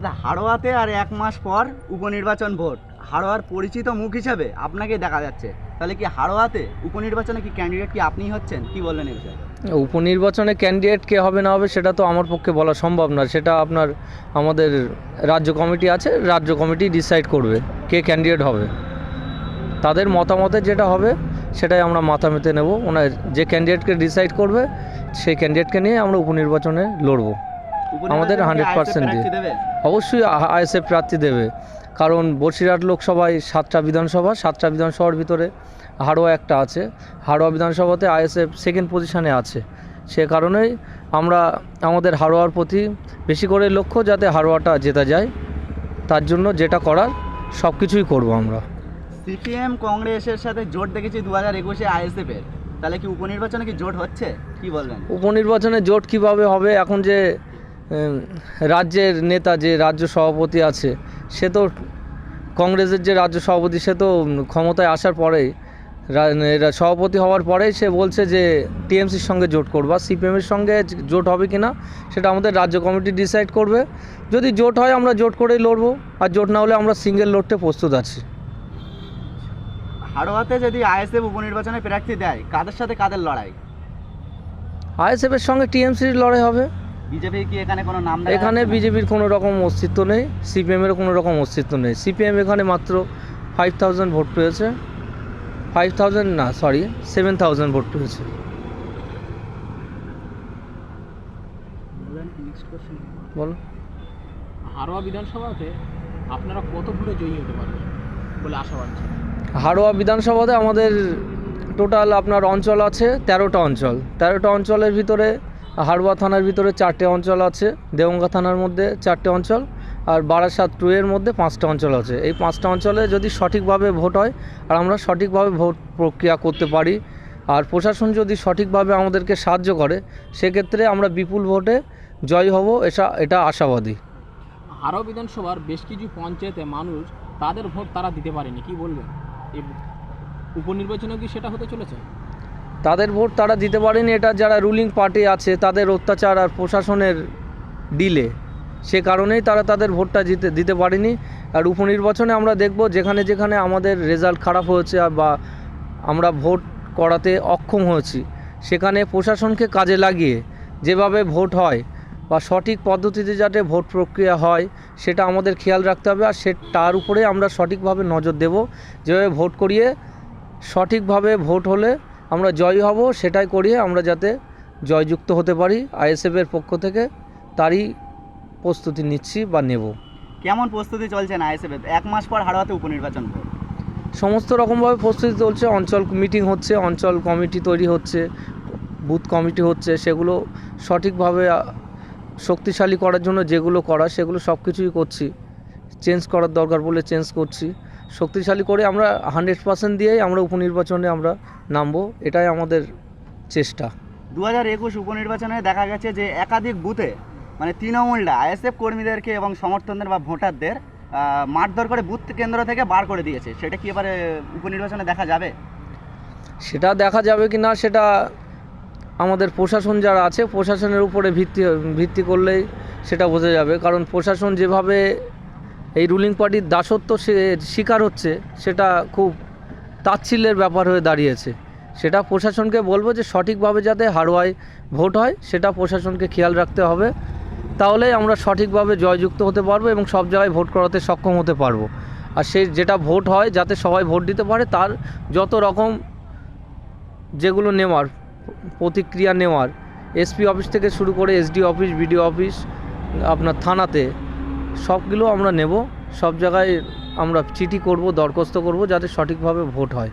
দাদা হাড়োয়াতে আর 1 মাস পর উপনির্বাচন ভোট, হাড়োয়ার পরিচিত মুখ হিসাবে আপনাকে দেখা যাচ্ছে, তাহলে কি হাড়োয়াতে উপনির্বাচনে কি ক্যান্ডিডেট কি আপনিই হচ্ছেন, কি বললেন এই বিষয়ে? উপনির্বাচনে ক্যান্ডিডেট কে হবে না হবে সেটা তো আমার পক্ষে বলা সম্ভব না, সেটা আপনার আমাদের রাজ্য কমিটি আছে, রাজ্য কমিটি ডিসাইড করবে কে ক্যান্ডিডেট হবে। তাদের মতামতে যেটা হবে সেটাই আমরা মাথা মেতে নেব। ওনার যে ক্যান্ডিডেটকে ডিসাইড করবে সেই ক্যান্ডিডেটকে নিয়ে আমরা উপনির্বাচনে লড়ব আমাদের 100% দিয়ে। অবশ্যই আইএসএফ প্রার্থী দেবে, কারণ বসিরহাট লোকসভায় 7টা বিধানসভা, 7টা বিধানসভার ভিতরে হাড়োয়া একটা আছে। হাড়োয়া বিধানসভাতে আইএসএফ সেকেন্ড পজিশানে আছে। সে কারণেই আমরা আমাদের হাড়োয়ার প্রতি বেশি করে লক্ষ্য, যাতে হাড়োয়াটা জেতা যায়, তার জন্য যেটা করার সব কিছুই করবো আমরা। সিপিএম কংগ্রেসের সাথে জোট দেখেছি 2021-এ আইএসএফের, তাহলে কি উপনির্বাচনে কি জোট হচ্ছে, কি বলবেন? উপনির্বাচনে জোট কিভাবে হবে? এখন যে রাজ্যের নেতা, যে রাজ্য সভাপতি আছে, সে তো কংগ্রেসের যে রাজ্য সভাপতি, সে তো ক্ষমতায় আসার পরেই, সভাপতি হওয়ার পরেই সে বলছে যে টিএমসির সঙ্গে জোট করবা। সিপিএমের সঙ্গে জোট হবে কি না সেটা আমাদের রাজ্য কমিটি ডিসাইড করবে। যদি জোট হয় আমরা জোট করেই লড়বো, আর জোট না হলে আমরা সিঙ্গেল লড়তে প্রস্তুত আছি। হাড়োয়াতে যদি আইএসএফ উপনির্বাচনে প্রার্থী দেয়, কাদের সাথে কাদের লড়াই? আইএসএফের সঙ্গে টিএমসির লড়াই হবে। বিজেপি কি এখানে কোনো নাম? এখানে বিজেপির কোনো রকম অস্তিত্ব নেই, সিপিএমেরও কোনো রকম অস্তিত্ব নেই। সিপিএম এখানে মাত্র 5000 ভোট পেয়েছে, 7,000 ভোট পেয়েছে। বলো। হাড়োয়া বিধানসভাতে আপনারা কত ভোটে জয়ী হতে পারবেন বলে আশাবাদ? হাড়োয়া বিধানসভাতে আমাদের টোটাল আপনার অঞ্চল আছে 13টা অঞ্চল। 13টা অঞ্চলের ভিতরে হাড়োয়া থানার ভিতরে 4টে অঞ্চল আছে, দেওঙ্গা থানার মধ্যে 4টে অঞ্চল, আর বারাসাত 2 এর মধ্যে 5টা অঞ্চল আছে। এই 5টা অঞ্চলে যদি সঠিকভাবে ভোট হয় আর আমরা সঠিকভাবে ভোট প্রক্রিয়া করতে পারি, আর প্রশাসন যদি সঠিকভাবে আমাদেরকে সাহায্য করে, সেক্ষেত্রে আমরা বিপুল ভোটে জয় হব, এটা আশাবাদী। হাড়োয়া বিধানসভার বেশ কিছু পঞ্চায়েতে মানুষ তাদের ভোট তারা দিতে পারেনি, কি বলবেন? এই উপনির্বাচনেও কি সেটা হতে চলেছে? তাদের ভোট তারা দিতে পারেনি, এটা যারা রুলিং পার্টি আছে তাদের অত্যাচার আর প্রশাসনের ডিলে, সে কারণেই তারা তাদের ভোটটা দিতে পারেনি। আর উপনির্বাচনে আমরা দেখব যেখানে যেখানে আমাদের রেজাল্ট খারাপ হয়েছে বা আমরা ভোট করাতে অক্ষম হয়েছি, সেখানে প্রশাসনকে কাজে লাগিয়ে যেভাবে ভোট হয় বা সঠিক পদ্ধতিতে যাতে ভোট প্রক্রিয়া হয় সেটা আমাদের খেয়াল রাখতে হবে। আর তার উপরে আমরা সঠিকভাবে নজর দেব, যেভাবে ভোট করিয়ে সঠিকভাবে ভোট হলে আমরা জয়ী হব, সেটাই করিয়ে আমরা যাতে জয়যুক্ত হতে পারি আইএসএফের পক্ষ থেকে, তারই প্রস্তুতি নিচ্ছি বা নেব। কেমন প্রস্তুতি চলছে না আইএসএফের? 1 মাস পর হাড়োয়াতে উপনির্বাচন ভোট, সমস্ত রকমভাবে প্রস্তুতি চলছে। অঞ্চল মিটিং হচ্ছে, অঞ্চল কমিটি তৈরি হচ্ছে, বুথ কমিটি হচ্ছে, সেগুলো সঠিকভাবে শক্তিশালী করার জন্য যেগুলো করা সেগুলো সব কিছুই করছি। চেঞ্জ করার দরকার বলে চেঞ্জ করছি, শক্তিশালী করে আমরা 100% দিয়েই আমরা উপনির্বাচনে আমরা নামবো, এটাই আমাদের চেষ্টা। 2021 উপনির্বাচনে দেখা গেছে যে একাধিক বুথে মানে তৃণমূলরা আইএসএফ কর্মীদেরকে এবং সমর্থকদের বা ভোটারদের মারধর করে বুথ কেন্দ্র থেকে বার করে দিয়েছে, সেটা কি এবারে উপনির্বাচনে দেখা যাবে? সেটা দেখা যাবে কি না সেটা আমাদের প্রশাসন যারা আছে, প্রশাসনের উপরে ভিত্তি করলেই সেটা বোঝা যাবে। কারণ প্রশাসন যেভাবে এই রুলিং পার্টির দাসত্ব শিকার হচ্ছে, সেটা খুব তাচ্ছিল্যের ব্যাপার হয়ে দাঁড়িয়েছে। সেটা প্রশাসনকে বলবো যে সঠিকভাবে যাতে হাড়োয়ায় ভোট হয় সেটা প্রশাসনকে খেয়াল রাখতে হবে, তাহলেই আমরা সঠিকভাবে জয়যুক্ত হতে পারবো এবং সব জায়গায় ভোট করাতে সক্ষম হতে পারবো। আর সেই যেটা ভোট হয় যাতে সবাই ভোট দিতে পারে, তার যত রকম যেগুলো নেওয়ার, প্রতিক্রিয়া নেওয়ার, এসপি অফিস থেকে শুরু করে এসডি অফিস, বিডিও অফিস, আপনার থানাতে, সবগুলো আমরা নেব। সব জায়গায় আমরা চিঠি করব, দরখাস্ত করব যাতে সঠিকভাবে ভোট হয়।